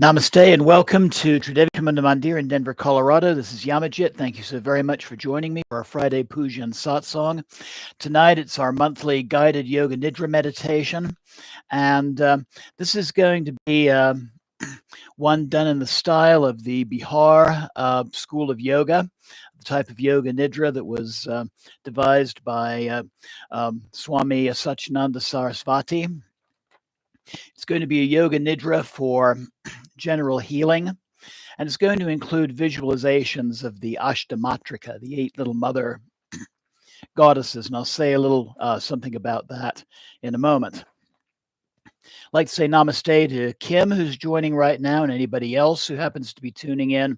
Namaste and welcome to Tridevikam Mandir in Denver, Colorado. This is Yamajit. Thank you so very much for joining me for our Friday Puja and Satsang. Tonight it's our monthly guided Yoga Nidra meditation, and this is going to be one done in the style of the Bihar School of Yoga, the type of Yoga Nidra that was devised by Swami Satchidananda Sarasvati. It's going to be a Yoga Nidra for general healing, and it's going to include visualizations of the Ashta Matrika, the eight little mother goddesses, and I'll say a little something about that in a moment. I'd like to say namaste to Kim, who's joining right now, and anybody else who happens to be tuning in.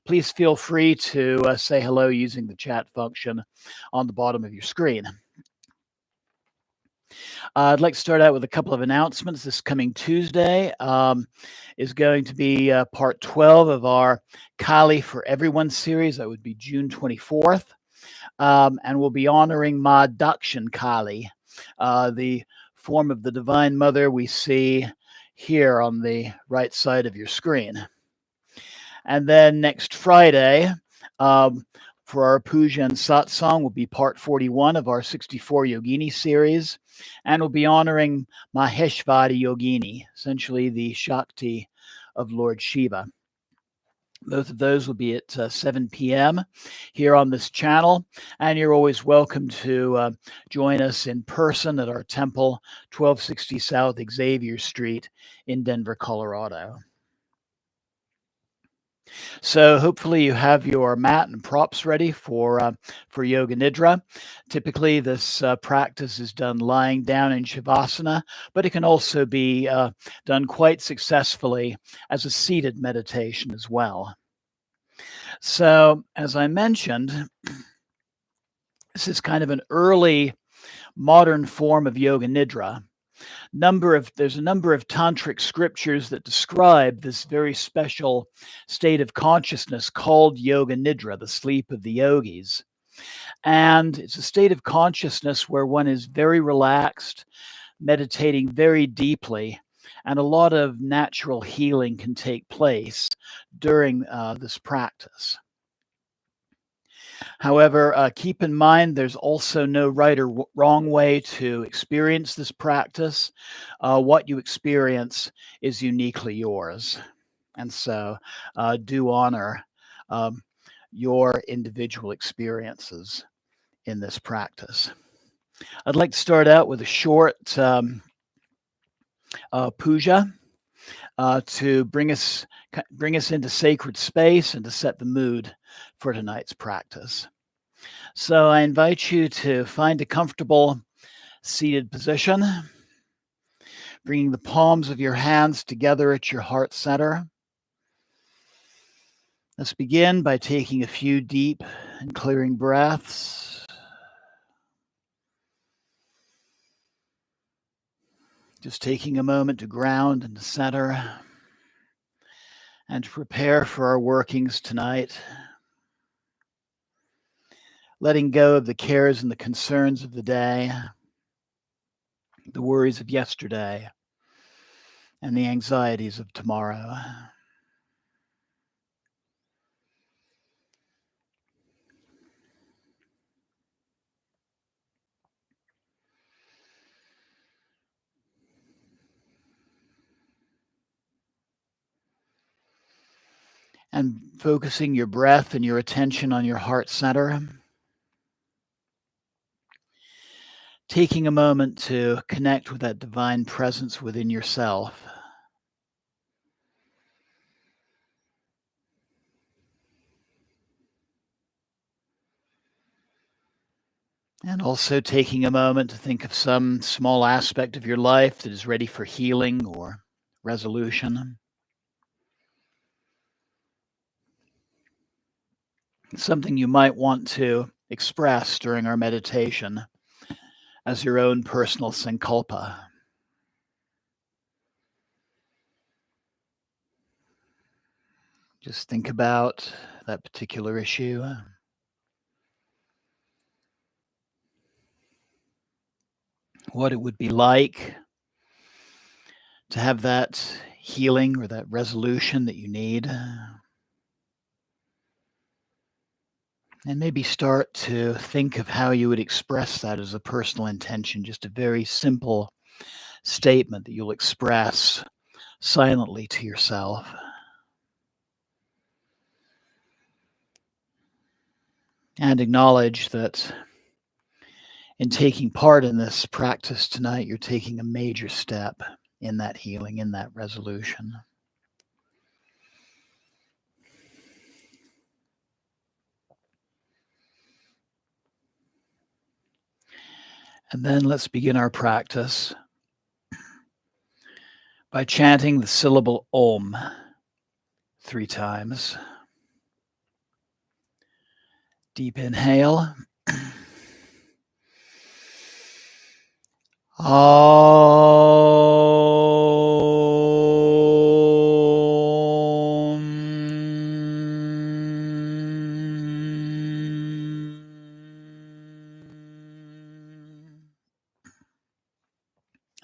Please feel free to say hello using the chat function on the bottom of your screen. I'd like to start out with a couple of announcements. This coming Tuesday is going to be part 12 of our Kali for Everyone series. That would be June 24th. And we'll be honoring Ma Dakshin Kali, the form of the Divine Mother we see here on the right side of your screen. And then next Friday, for our Puja and Satsang will be part 41 of our 64 Yogini series, and we'll be honoring Maheshwari Yogini, essentially the Shakti of Lord Shiva. Both of those will be at 7 p.m. here on this channel, and you're always welcome to join us in person at our temple, 1260 South Xavier Street in Denver, Colorado. So hopefully you have your mat and props ready for Yoga Nidra. Typically, this practice is done lying down in Shavasana, but it can also be done quite successfully as a seated meditation as well. So, as I mentioned, this is kind of an early modern form of Yoga Nidra. There's a number of tantric scriptures that describe this very special state of consciousness called Yoga Nidra, the sleep of the yogis. And it's a state of consciousness where one is very relaxed, meditating very deeply, and a lot of natural healing can take place during this practice. However, keep in mind there's also no right or wrong way to experience this practice. What you experience is uniquely yours. And so do honor your individual experiences in this practice. I'd like to start out with a short puja to bring us into sacred space and to set the mood for tonight's practice. So I invite you to find a comfortable seated position, bringing the palms of your hands together at your heart center. Let's begin by taking a few deep and clearing breaths. Just taking a moment to ground and to center and to prepare for our workings tonight. Letting go of the cares and the concerns of the day, the worries of yesterday, and the anxieties of tomorrow. And focusing your breath and your attention on your heart center. Taking a moment to connect with that divine presence within yourself. And also taking a moment to think of some small aspect of your life that is ready for healing or resolution. Something you might want to express during our meditation as your own personal sankalpa. Just think about that particular issue. What it would be like to have that healing or that resolution that you need. And maybe start to think of how you would express that as a personal intention, just a very simple statement that you'll express silently to yourself. And acknowledge that in taking part in this practice tonight, you're taking a major step in that healing, in that resolution. And then let's begin our practice by chanting the syllable Om 3 times. Deep inhale. Om.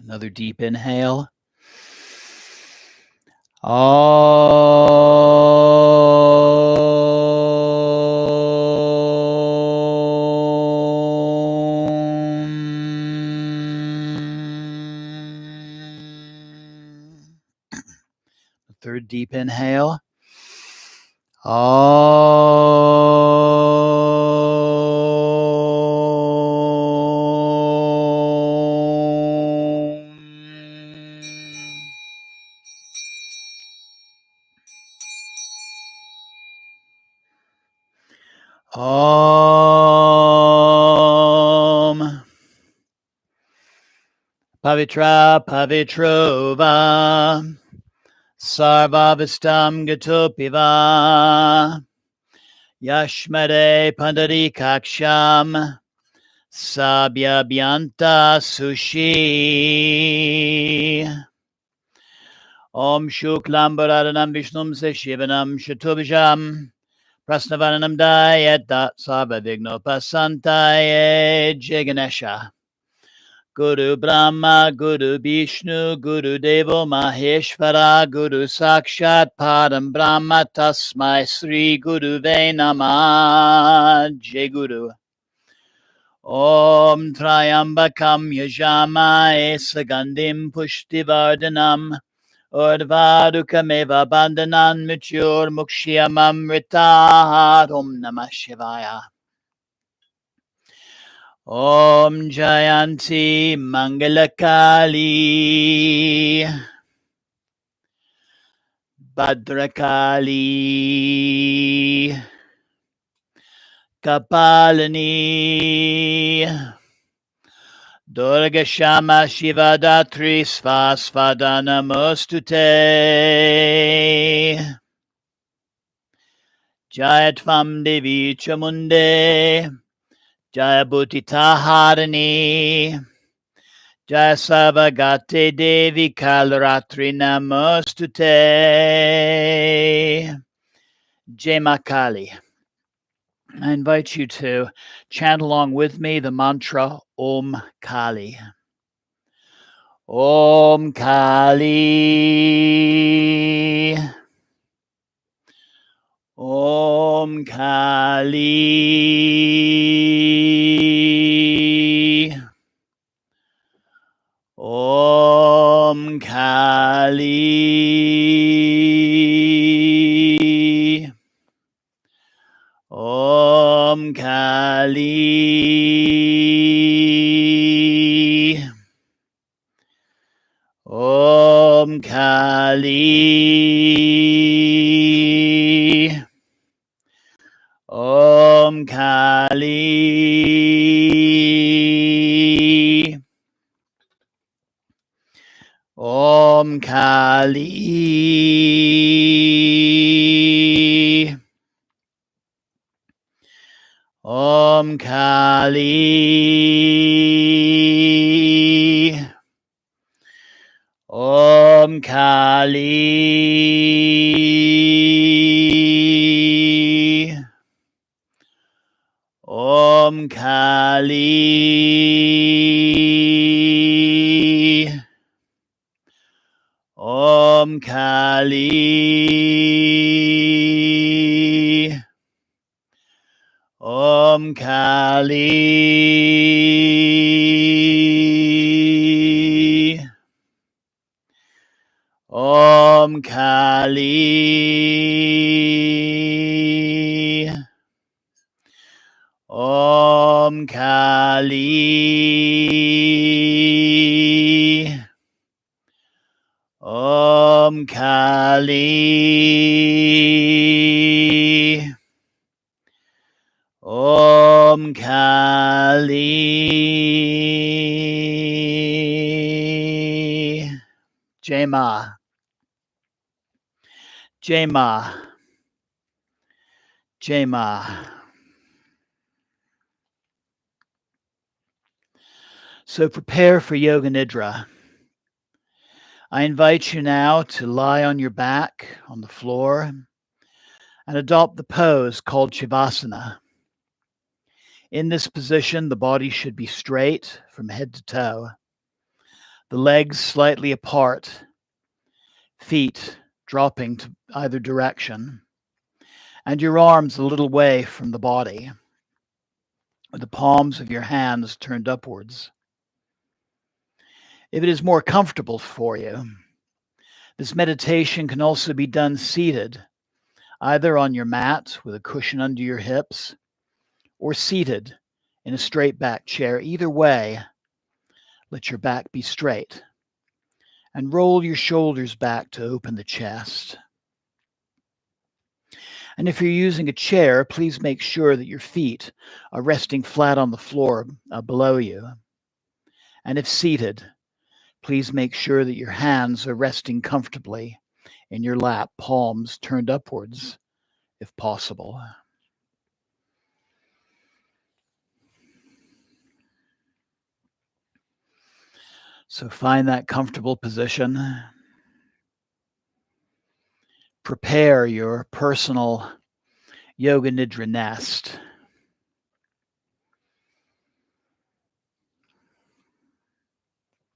Another deep inhale. Third deep inhale. Om. Pavitra Pavitrova Sarvavistam Gatopiva Yashmade Pandarikaksham Sabhyabhyanta Sushi Om Shuklambaradhanam Vishnum Seshivanam Shatubhijam Prasnavananam Dayat Sarva Vigno Pasantaye Jaganesha Guru Brahma, Guru Vishnu, Guru Devo Maheshvara, Guru Sakshat Param Brahma Tasmai Sri Guru Nama Jai Guru. Om Trayambakam Yajamae Sagandim Pushtivardhanam Urdvadukameva Bandhanan Mityur Mukshyamamritahat Om Namah Shivaya. Om Jayanti Mangalakali Bhadrakali Kapalini Durga Shama Shiva Datri Svasvadana Mostute Jayatvam Devi Chamunde Jaya Bhutita Harini Jaya Savagate Devi Kalratri Namostute Jai Ma Kali. I invite you to chant along with me the mantra Om Kali. Om Kali. Om Kali. Om Kali. Om Kali. Om Kali. Om Kali. Om Kali. Om Kali. Om Kali. Om Kali. Om Om Kali. Om Kali. Om Kali. Om Kali. Om Kali. Om Kali. Jai Ma. Jai Ma. Jai Ma. So prepare for Yoga Nidra. I invite you now to lie on your back on the floor and adopt the pose called Shavasana. In this position, the body should be straight from head to toe, the legs slightly apart, feet dropping to either direction, and your arms a little way from the body, with the palms of your hands turned upwards. If it is more comfortable for you, this meditation can also be done seated, either on your mat with a cushion under your hips, or seated in a straight back chair. Either way, let your back be straight, and roll your shoulders back to open the chest. And if you're using a chair, please make sure that your feet are resting flat on the floor below you. And if seated, please make sure that your hands are resting comfortably in your lap, palms turned upwards, if possible. So find that comfortable position. Prepare your personal Yoga Nidra nest.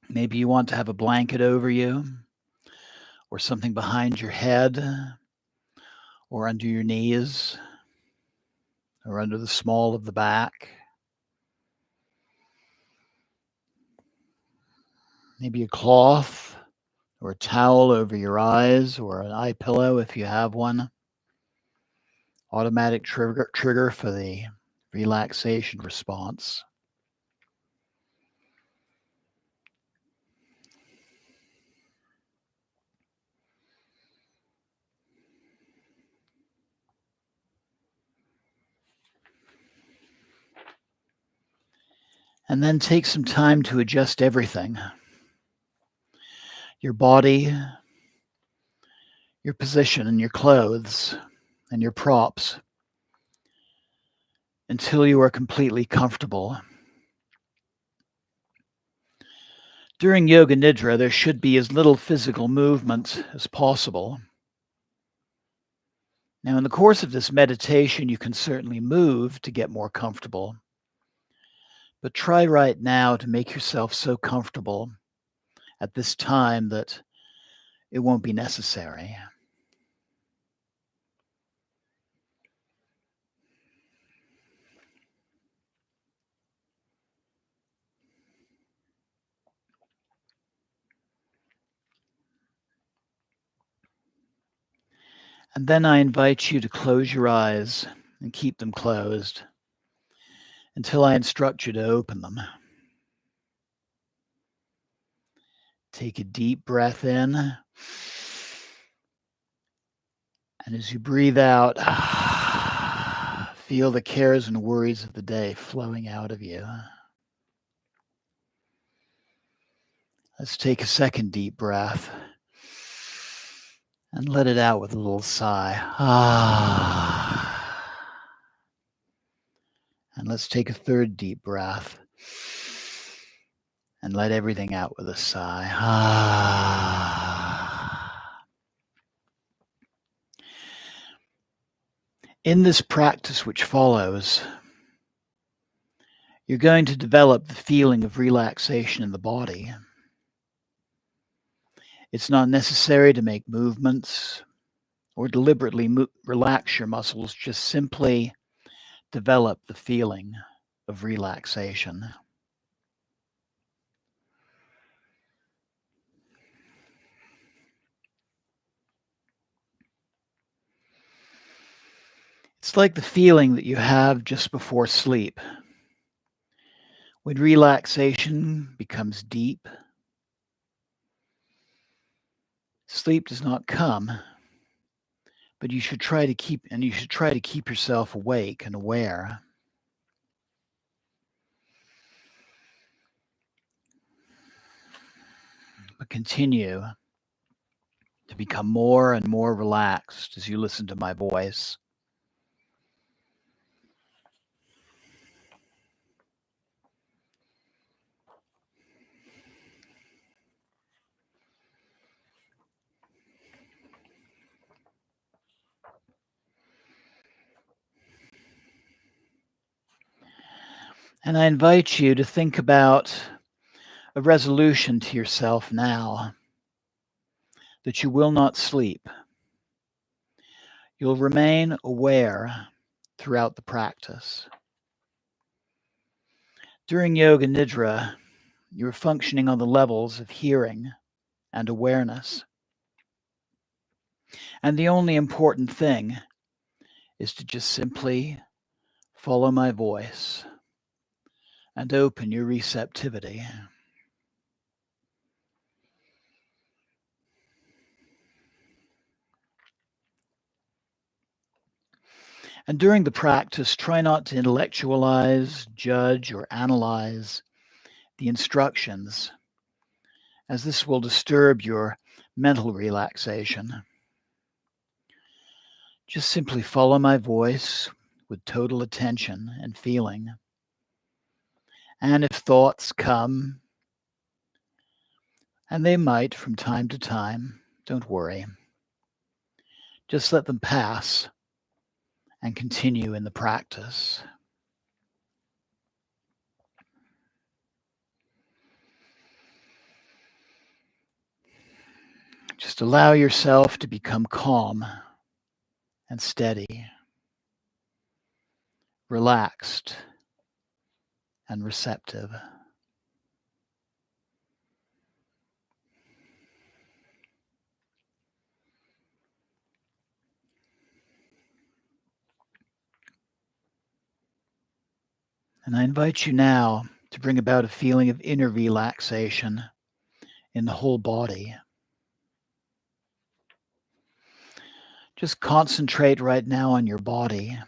Maybe you want to have a blanket over you, or something behind your head, or under your knees, or under the small of the back. Maybe a cloth or a towel over your eyes, or an eye pillow if you have one. Automatic trigger for the relaxation response. And then take some time to adjust everything. Your body, your position, and your clothes, and your props, until you are completely comfortable. During Yoga Nidra, there should be as little physical movement as possible. Now, in the course of this meditation, you can certainly move to get more comfortable. But try right now to make yourself so comfortable at this time that it won't be necessary. And then I invite you to close your eyes and keep them closed until I instruct you to open them. Take a deep breath in. And as you breathe out, feel the cares and worries of the day flowing out of you. Let's take a second deep breath and let it out with a little sigh. And let's take a third deep breath and let everything out with a sigh. In this practice which follows, you're going to develop the feeling of relaxation in the body. It's not necessary to make movements or deliberately relax your muscles. Just simply develop the feeling of relaxation. It's like the feeling that you have just before sleep. When relaxation becomes deep, sleep does not come, but you should try to keep yourself awake and aware. But continue to become more and more relaxed as you listen to my voice. And I invite you to think about a resolution to yourself now that you will not sleep. You'll remain aware throughout the practice. During Yoga Nidra, you're functioning on the levels of hearing and awareness. And the only important thing is to just simply follow my voice and open your receptivity. And during the practice, try not to intellectualize, judge, or analyze the instructions, as this will disturb your mental relaxation. Just simply follow my voice with total attention and feeling. And if thoughts come, and they might from time to time, don't worry. Just let them pass and continue in the practice. Just allow yourself to become calm and steady, relaxed and receptive. And I invite you now to bring about a feeling of inner relaxation in the whole body. Just concentrate right now on your body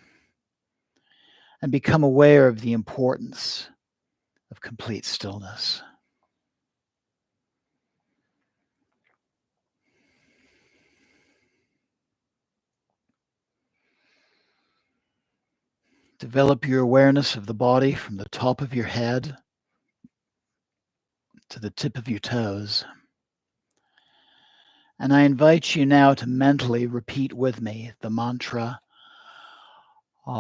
and become aware of the importance of complete stillness. Develop your awareness of the body from the top of your head to the tip of your toes. And I invite you now to mentally repeat with me the mantra Om.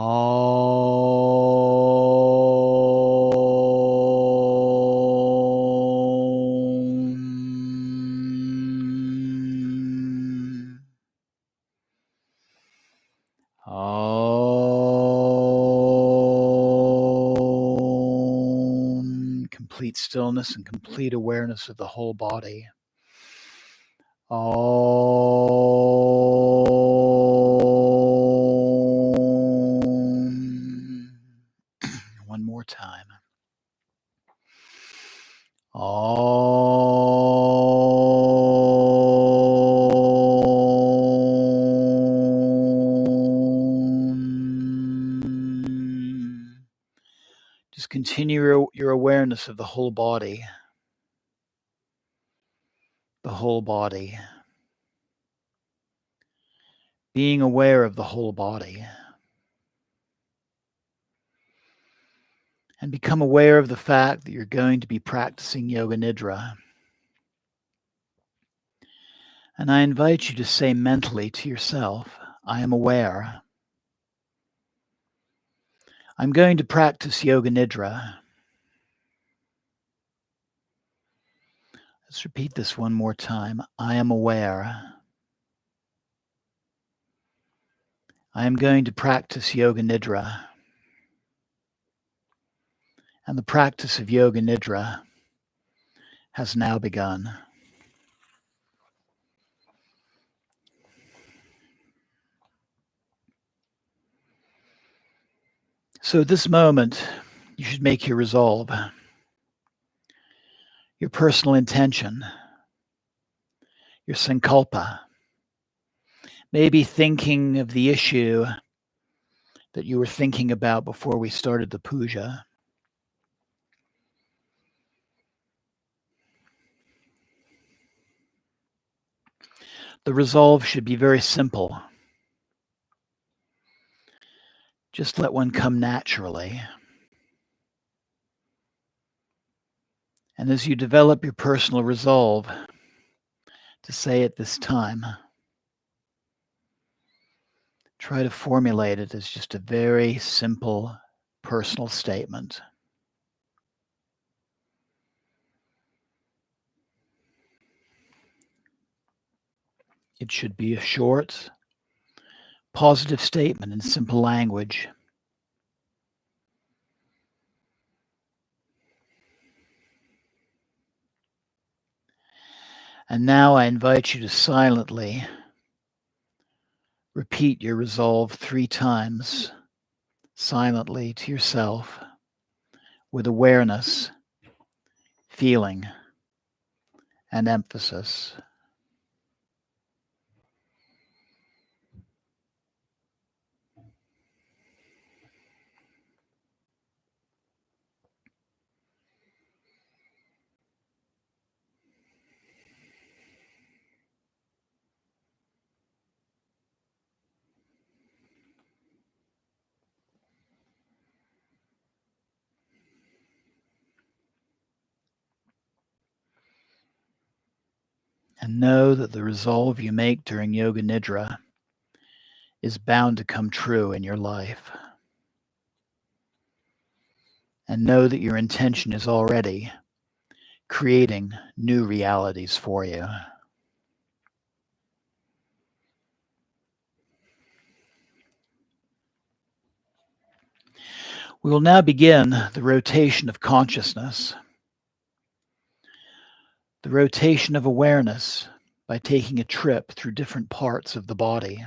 Om. Complete stillness and complete awareness of the whole body. Om. One more time. Om. Just continue your awareness of the whole body. The whole body. Being aware of the whole body. And become aware of the fact that you're going to be practicing Yoga Nidra. And I invite you to say mentally to yourself, I am aware. I'm going to practice Yoga Nidra. Let's repeat this one more time. I am aware. I am going to practice Yoga Nidra. And the practice of Yoga Nidra has now begun. So at this moment, you should make your resolve, your personal intention, your sankalpa. Maybe thinking of the issue that you were thinking about before we started the puja. The resolve should be very simple. Just let one come naturally. And as you develop your personal resolve to say at this time, try to formulate it as just a very simple personal statement. It should be a short, positive statement in simple language. And now I invite you to silently repeat your resolve 3 times, silently to yourself, with awareness, feeling, and emphasis. And know that the resolve you make during Yoga Nidra is bound to come true in your life. And know that your intention is already creating new realities for you. We will now begin the rotation of consciousness, the rotation of awareness by taking a trip through different parts of the body.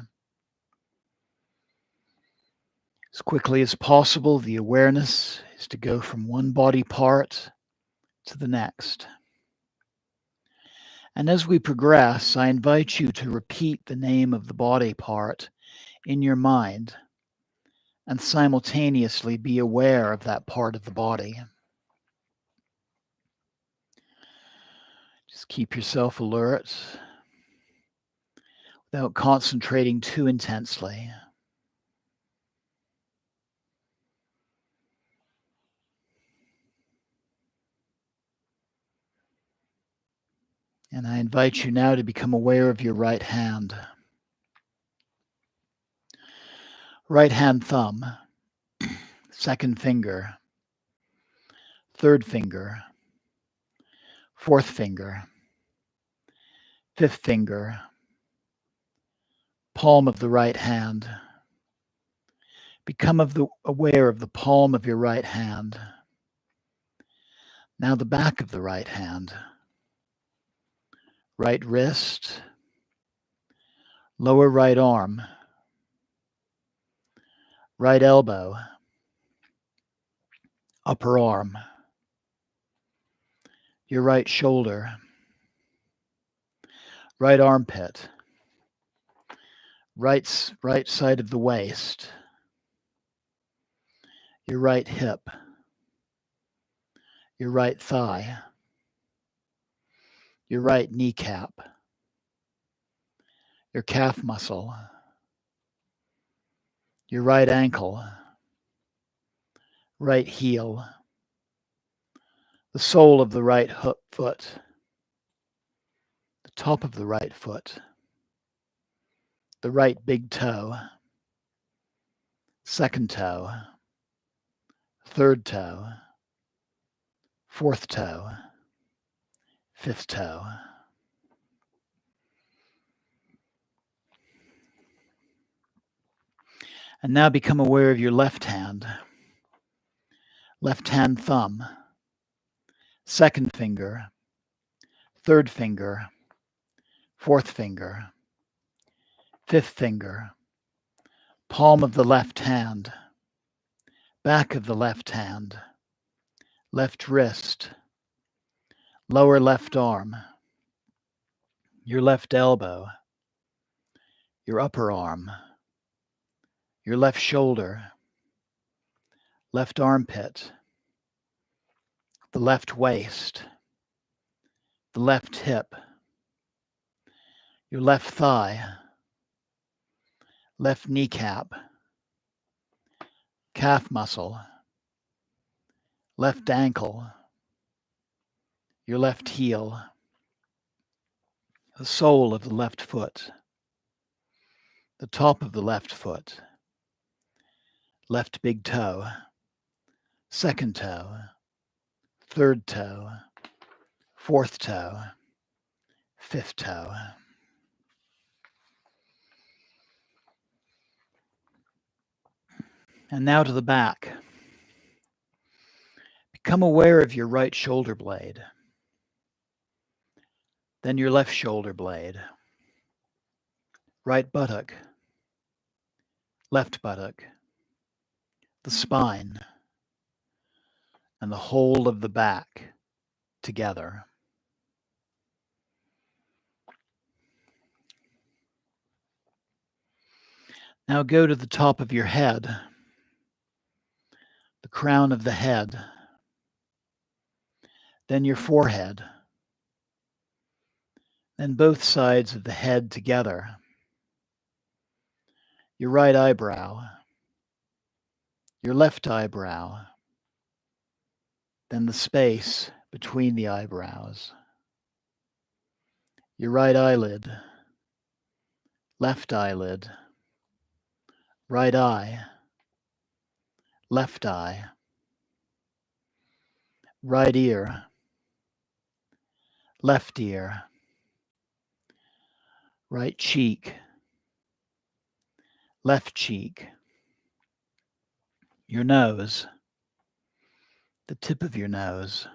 As quickly as possible, the awareness is to go from one body part to the next. And as we progress, I invite you to repeat the name of the body part in your mind and simultaneously be aware of that part of the body. Just keep yourself alert without concentrating too intensely. And I invite you now to become aware of your right hand. Right hand thumb, second finger, third finger, fourth finger, fifth finger, palm of the right hand. Become aware of the palm of your right hand. Now the back of the right hand, right wrist, lower right arm, right elbow, upper arm, your right shoulder, right armpit, right side of the waist, your right hip, your right thigh, your right kneecap, your calf muscle, your right ankle, right heel, the sole of the right foot, the top of the right foot, the right big toe, second toe, third toe, fourth toe, fifth toe. And now become aware of your left hand thumb, second finger, third finger, fourth finger, fifth finger, palm of the left hand, back of the left hand, left wrist, lower left arm, your left elbow, your upper arm, your left shoulder, left armpit, the left waist, the left hip, your left thigh, left kneecap, calf muscle, left ankle, your left heel, the sole of the left foot, the top of the left foot, left big toe, second toe, third toe, fourth toe, fifth toe. And now to the back. Become aware of your right shoulder blade, then your left shoulder blade, right buttock, left buttock, the spine, and the whole of the back together. Now go to the top of your head, the crown of the head, then your forehead, then both sides of the head together, your right eyebrow, your left eyebrow, then the space between the eyebrows, your right eyelid, left eyelid, right eye, left eye, right ear, left ear, right cheek, left cheek, your nose, the tip of your nose,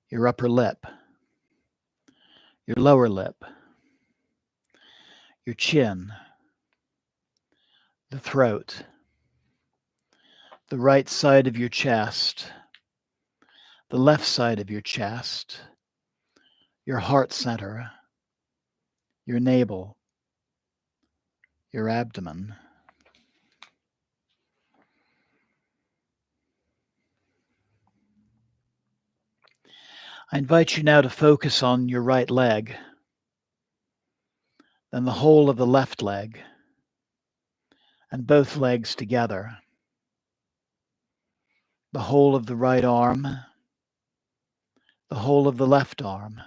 your upper lip, your lower lip, your chin, the throat, the right side of your chest, the left side of your chest, your heart center, your navel, your abdomen. I invite you now to focus on your right leg, then the whole of the left leg, and both legs together, the whole of the right arm, the whole of the left arm,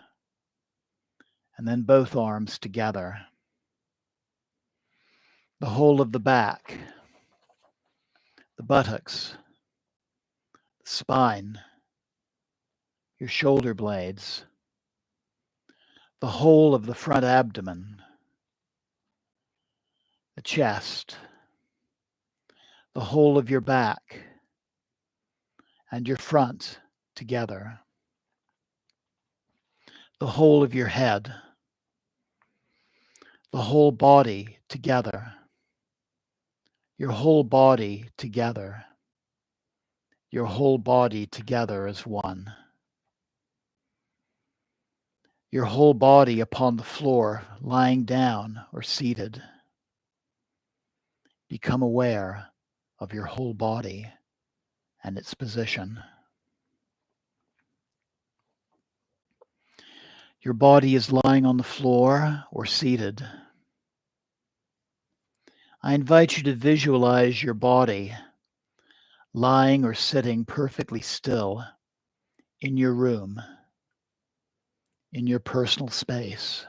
and then both arms together, the whole of the back, the buttocks, the spine, your shoulder blades, the whole of the front abdomen, the chest, the whole of your back, and your front together, the whole of your head, the whole body together, your whole body together, your whole body together as one. Your whole body upon the floor, lying down or seated. Become aware of your whole body and its position. Your body is lying on the floor or seated. I invite you to visualize your body lying or sitting perfectly still in your room, in your personal space.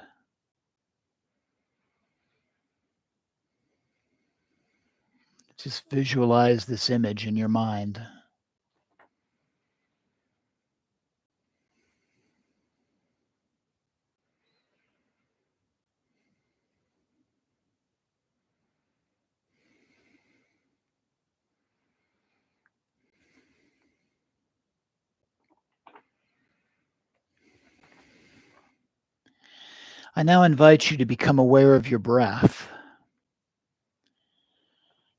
Just visualize this image in your mind. I now invite you to become aware of your breath.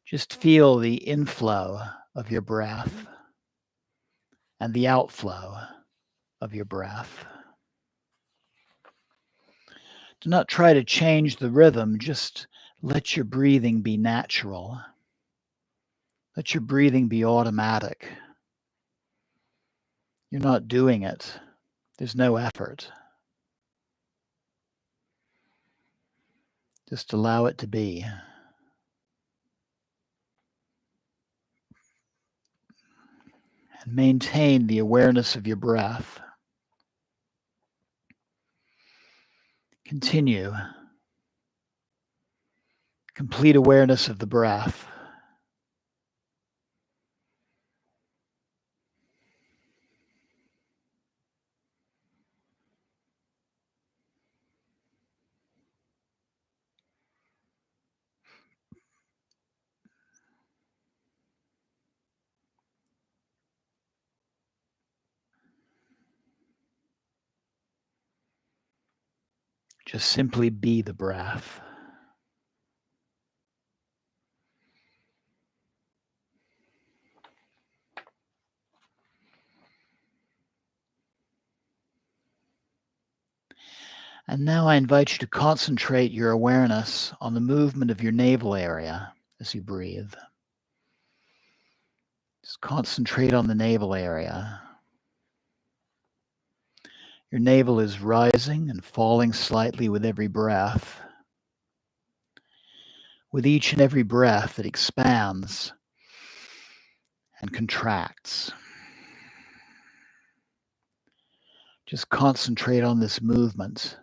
Just feel the inflow of your breath and the outflow of your breath. Do not try to change the rhythm, just let your breathing be natural. Let your breathing be automatic. You're not doing it. There's no effort. Just allow it to be. And maintain the awareness of your breath. Continue. Complete awareness of the breath. Just simply be the breath. And now I invite you to concentrate your awareness on the movement of your navel area as you breathe. Just concentrate on the navel area. Your navel is rising and falling slightly with every breath. With each and every breath, it expands and contracts. Just concentrate on this movement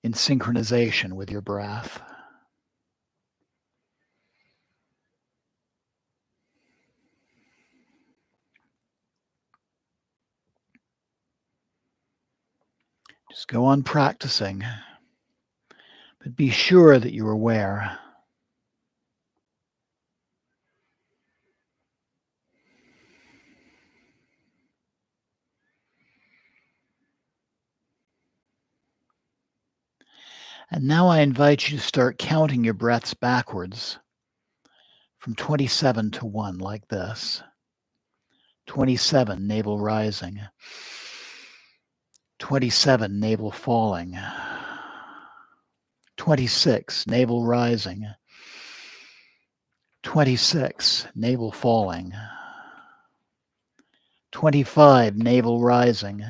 in synchronization with your breath. Just go on practicing, but be sure that you're aware. And now I invite you to start counting your breaths backwards from 27 to 1, like this. 27, navel rising. 27, navel falling. 26, navel rising. 26, navel falling. 25, navel rising.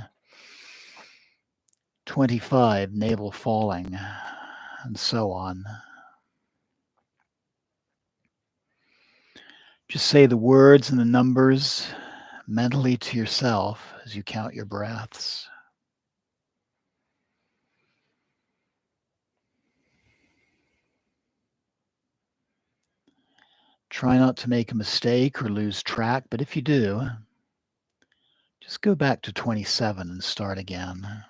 25, navel falling, and so on. Just say the words and the numbers mentally to yourself as you count your breaths. Try not to make a mistake or lose track, but if you do, just go back to 27 and start again.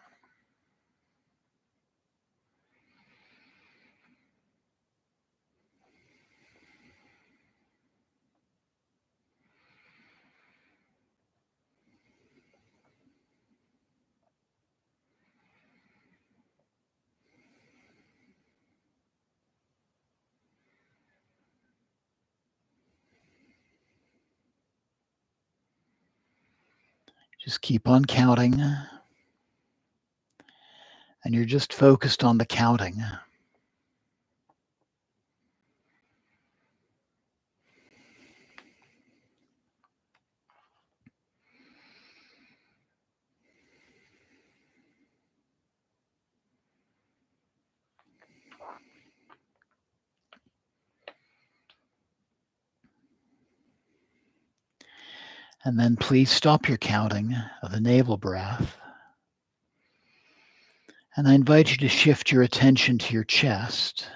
Just keep on counting, and you're just focused on the counting. And then please stop your counting of the navel breath. And I invite you to shift your attention to your chest.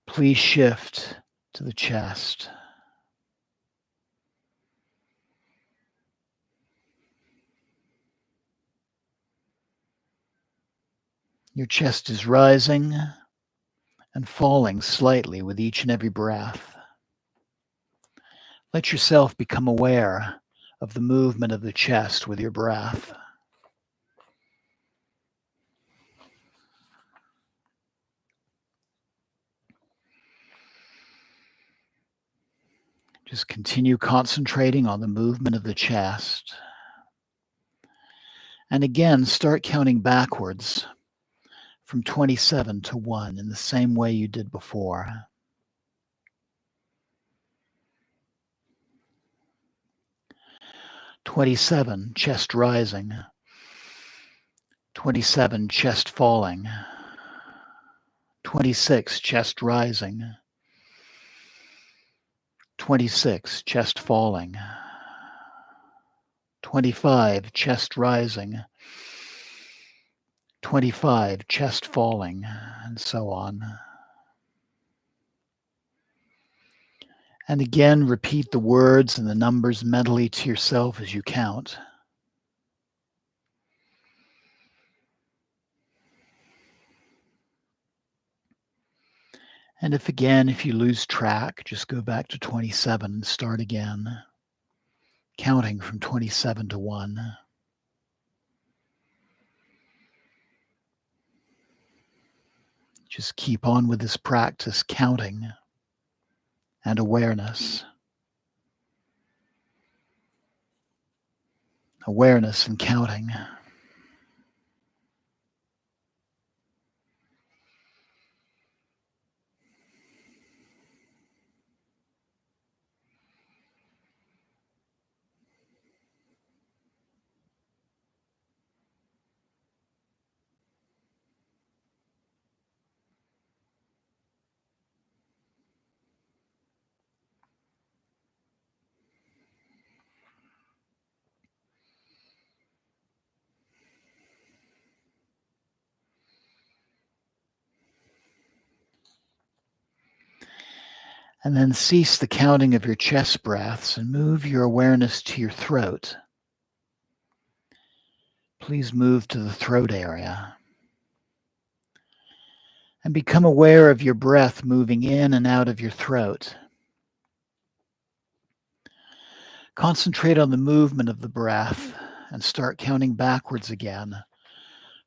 Please shift to the chest. Your chest is rising and falling slightly with each and every breath. Let yourself become aware of the movement of the chest with your breath. Just continue concentrating on the movement of the chest. And again, start counting backwards from 27 to 1 in the same way you did before. 27, chest rising. 27, chest falling. 26, chest rising. 26, chest falling. 25, chest rising. 25, chest falling, and so on. And again, repeat the words and the numbers mentally to yourself as you count. And if you lose track, just go back to 27 and start again, counting from 27 to 1. Just keep on with this practice, counting and awareness. Awareness and counting. And then cease the counting of your chest breaths and move your awareness to your throat. Please move to the throat area. And become aware of your breath moving in and out of your throat. Concentrate on the movement of the breath and start counting backwards again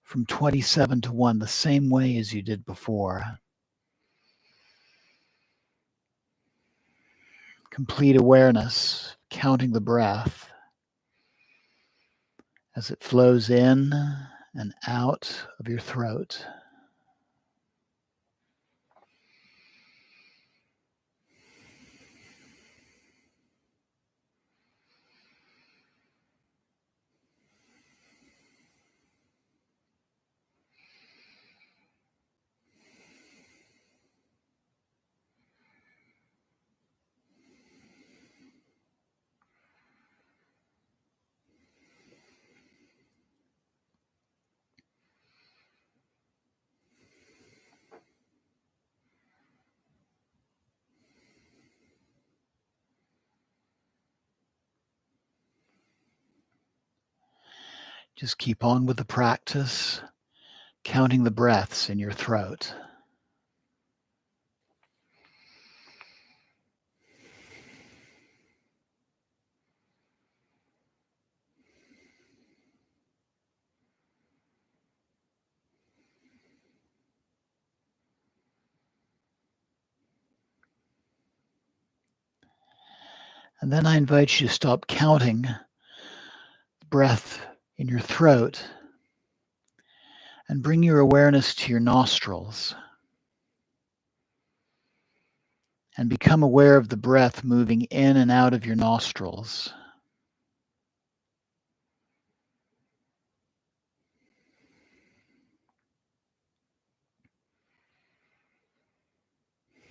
from 27 to 1, the same way as you did before. Complete awareness, counting the breath as it flows in and out of your throat. Just keep on with the practice, counting the breaths in your throat. And then I invite you to stop counting the breath in your throat and bring your awareness to your nostrils and become aware of the breath moving in and out of your nostrils.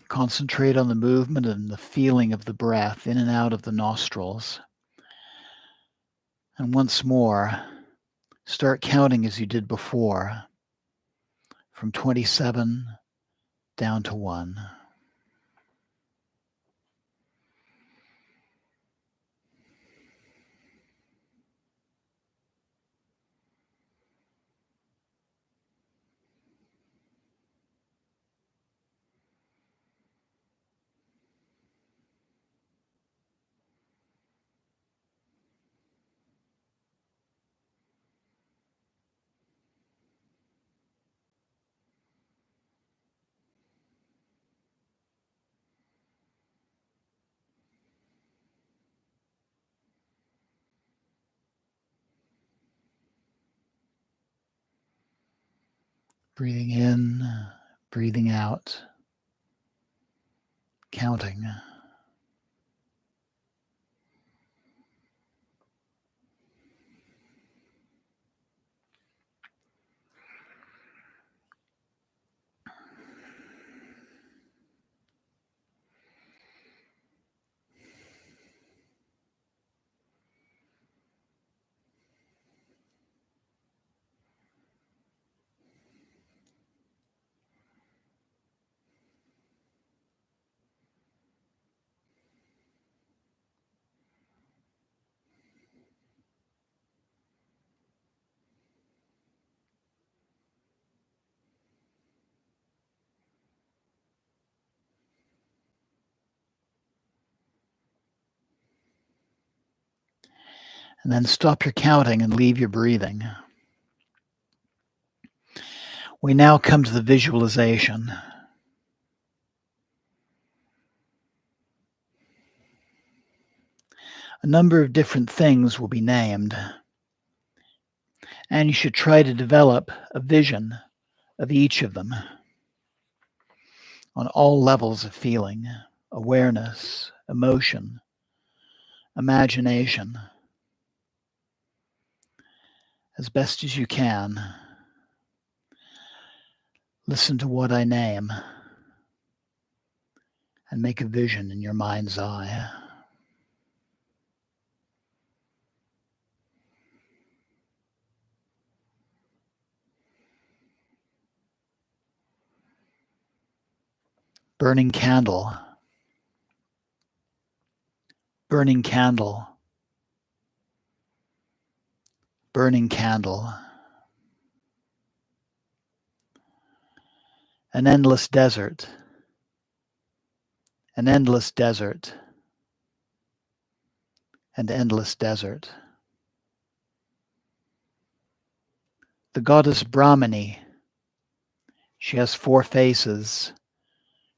Concentrate on the movement and the feeling of the breath in and out of the nostrils. And once more, start counting as you did before, from 27 down to 1. Breathing in, breathing out, counting. And then stop your counting and leave your breathing. We now come to the visualization. A number of different things will be named, and you should try to develop a vision of each of them on all levels of feeling, awareness, emotion, imagination, as best as you can. Listen to what I name and make a vision in your mind's eye. Burning candle, burning candle, burning candle. An endless desert, an endless desert, and endless desert. The goddess Brahmani, she has 4 faces.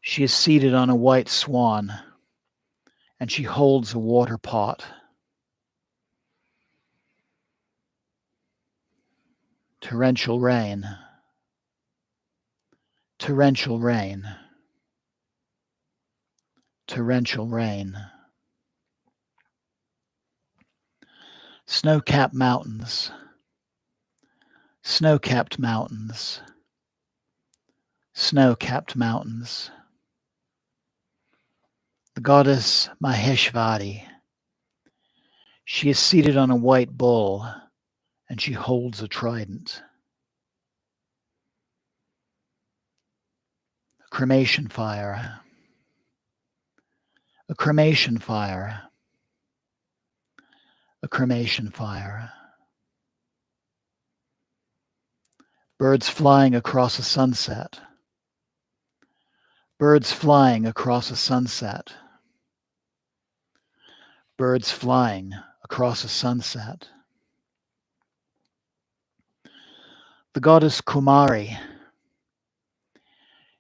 She is seated on a white swan, and she holds a water pot. Torrential rain, torrential rain, torrential rain. Snow-capped mountains, snow-capped mountains, snow-capped mountains. The goddess Maheshwari, she is seated on a white bull, and she holds a trident. A cremation fire, a cremation fire, a cremation fire. Birds flying across a sunset, birds flying across a sunset, birds flying across a sunset. The goddess Kumari,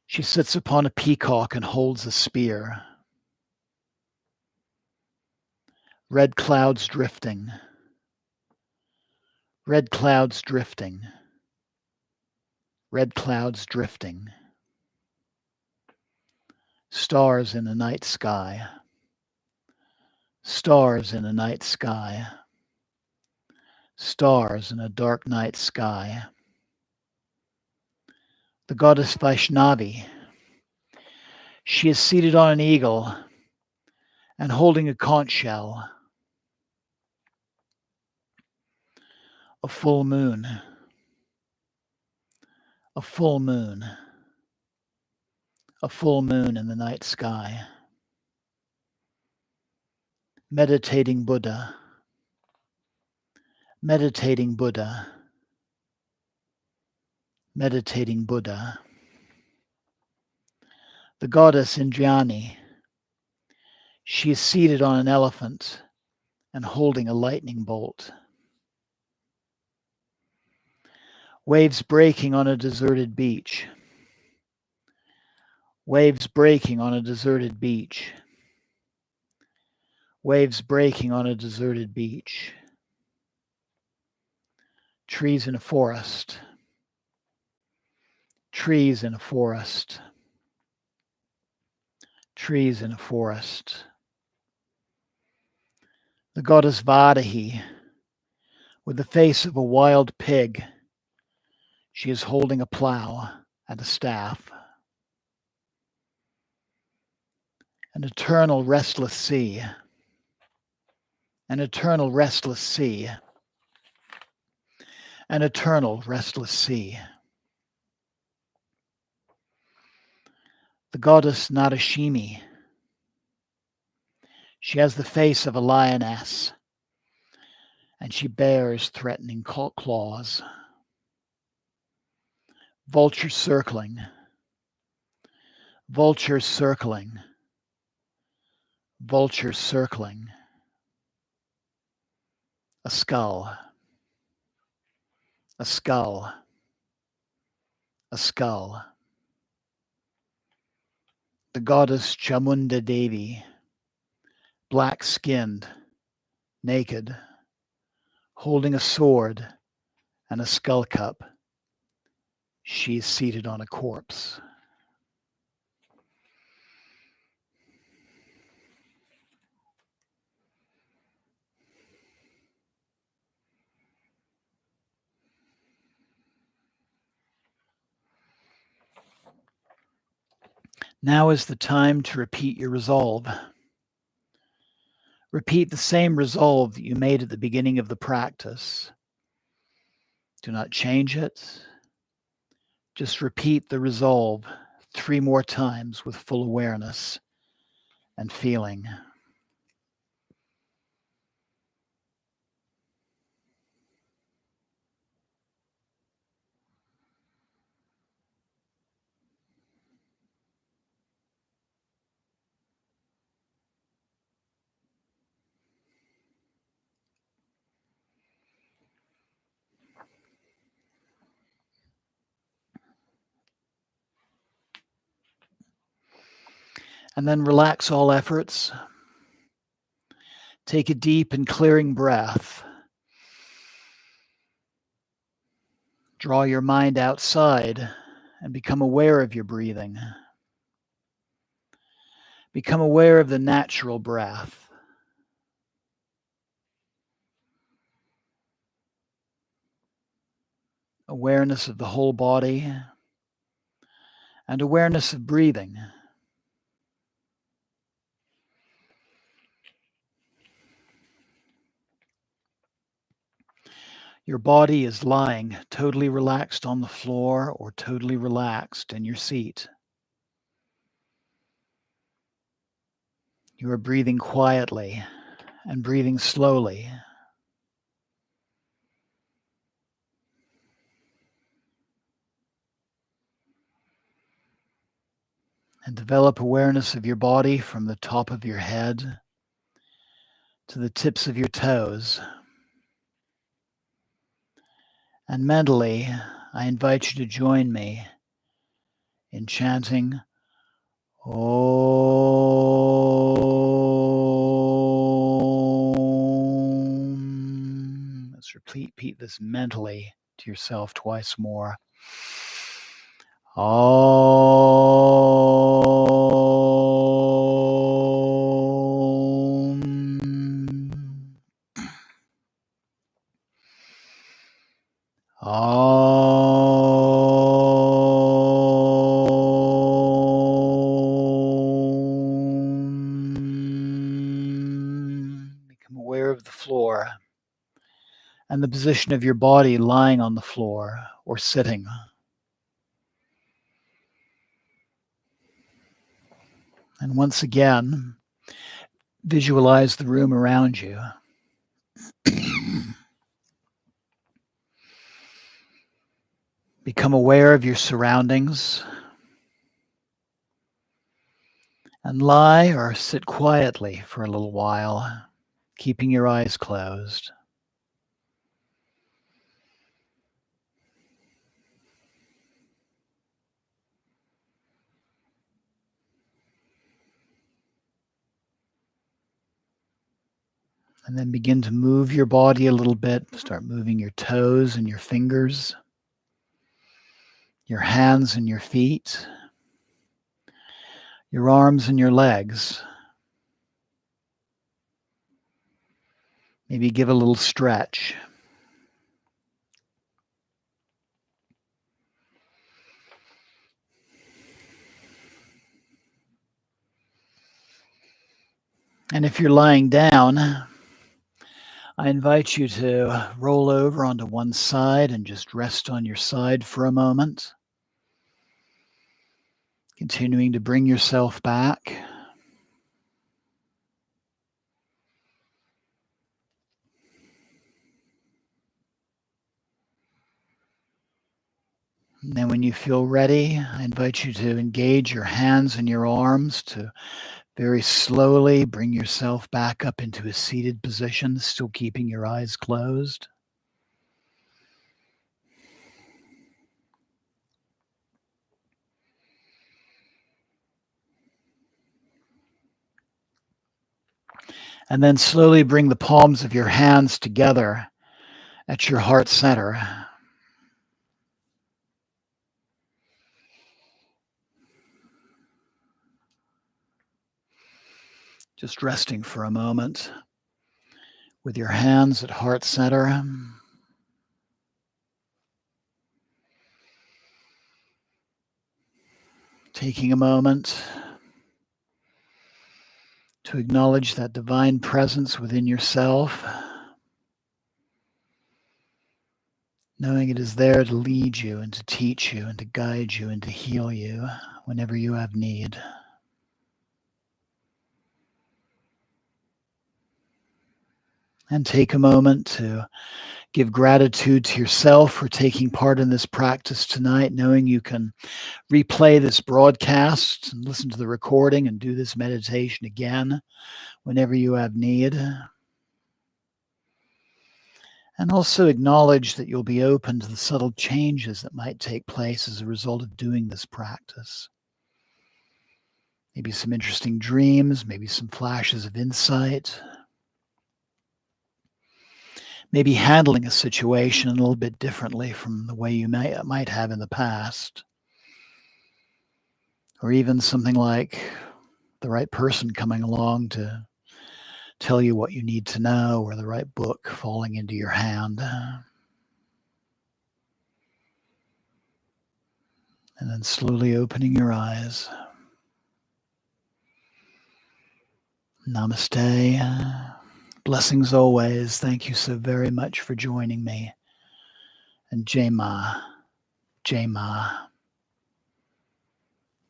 she sits upon a peacock and holds a spear. Red clouds drifting, red clouds drifting, red clouds drifting. Stars in a night sky, stars in a night sky, stars in a dark night sky. The goddess Vaishnavi, she is seated on an eagle and holding a conch shell. A full moon, a full moon, a full moon in the night sky. Meditating Buddha, meditating Buddha, meditating Buddha. The goddess Indrayani, she is seated on an elephant and holding a lightning bolt. Waves breaking on a deserted beach, waves breaking on a deserted beach, waves breaking on a deserted beach. Trees in a forest, trees in a forest, trees in a forest. The goddess Vadahi, with the face of a wild pig, she is holding a plow and a staff. An eternal restless sea, an eternal restless sea, an eternal restless sea. The goddess Nadashimi, she has the face of a lioness, and she bears threatening claws. Vultures circling, vultures circling, vultures circling. A skull, a skull, a skull. The goddess Chamunda Devi, black-skinned, naked, holding a sword and a skull cup. She is seated on a corpse. Now is the time to repeat your resolve. Repeat the same resolve that you made at the beginning of the practice. Do not change it. Just repeat the resolve 3 more times with full awareness and feeling. And then relax all efforts. Take a deep and clearing breath. Draw your mind outside and become aware of your breathing. Become aware of the natural breath. Awareness of the whole body and awareness of breathing. Your body is lying totally relaxed on the floor or totally relaxed in your seat. You are breathing quietly and breathing slowly. And develop awareness of your body from the top of your head to the tips of your toes. And mentally, I invite you to join me in chanting Om. Let's repeat this mentally to yourself twice more. Om. Become aware of the floor and the position of your body lying on the floor or sitting. And once again, visualize the room around you. Become aware of your surroundings and lie or sit quietly for a little while, keeping your eyes closed. And then begin to move your body a little bit. Start moving your toes and your fingers. your hands and your feet, your arms and your legs. Maybe give a little stretch. And if you're lying down, I invite you to roll over onto one side and just rest on your side for a moment. Continuing to bring yourself back. And then when you feel ready, I invite you to engage your hands and your arms to very slowly bring yourself back up into a seated position, still keeping your eyes closed. And then slowly bring the palms of your hands together at your heart center. Just resting for a moment with your hands at heart center. Taking a moment to acknowledge that divine presence within yourself, knowing it is there to lead you and to teach you and to guide you and to heal you whenever you have need. And take a moment to give gratitude to yourself for taking part in this practice tonight, knowing you can replay this broadcast and listen to the recording and do this meditation again whenever you have need. And also acknowledge that you'll be open to the subtle changes that might take place as a result of doing this practice. Maybe some interesting dreams, maybe some flashes of insight, maybe handling a situation a little bit differently from the way you might have in the past. Or even something like the right person coming along to tell you what you need to know, or the right book falling into your hand. And then slowly opening your eyes. Namaste. Blessings always. Thank you so very much for joining me. And Jai Ma, Jai Ma,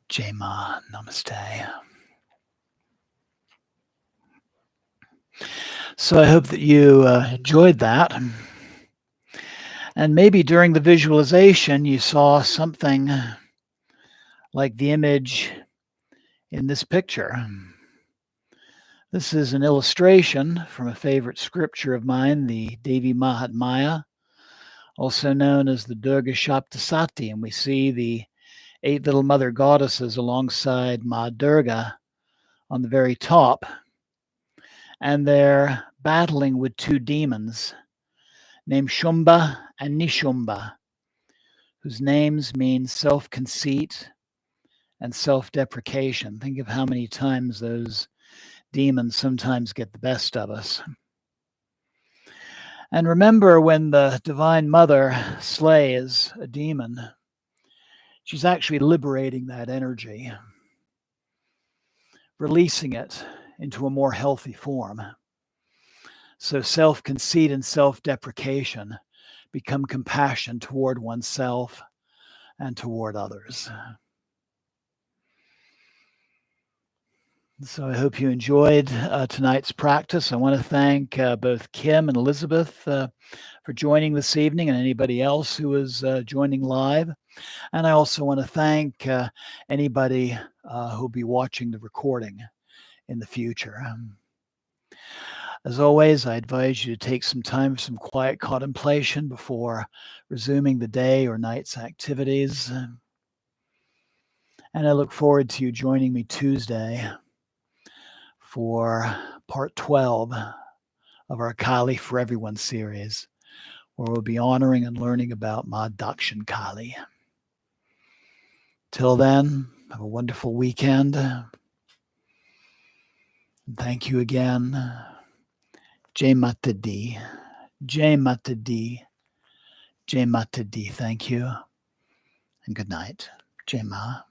Jai Ma. Namaste. So I hope that you enjoyed that. And maybe during the visualization, you saw something like the image in this picture. This is an illustration from a favorite scripture of mine, the Devi Mahatmya, also known as the Durga Shaptasati. And we see the 8 little mother goddesses alongside Ma Durga on the very top. And they're battling with 2 demons named Shumba and Nishumbha, whose names mean self-conceit and self-deprecation. Think of how many times those demons sometimes get the best of us. And remember, when the Divine Mother slays a demon, she's actually liberating that energy, releasing it into a more healthy form. So self-conceit and self-deprecation become compassion toward oneself and toward others. So I hope you enjoyed tonight's practice. I want to thank both Kim and Elizabeth for joining this evening, and anybody else who is joining live. And I also want to thank anybody who'll be watching the recording in the future. As always, I advise you to take some time for some quiet contemplation before resuming the day or night's activities. And I look forward to you joining me Tuesday for part 12 of our Kali for Everyone series, where we'll be honoring and learning about Ma Dakshin Kali. Till then, have a wonderful weekend. Thank you again. Jai Mata Di. Jai Mata Di. Jai Mata Di. Thank you. And good night. Jai Ma.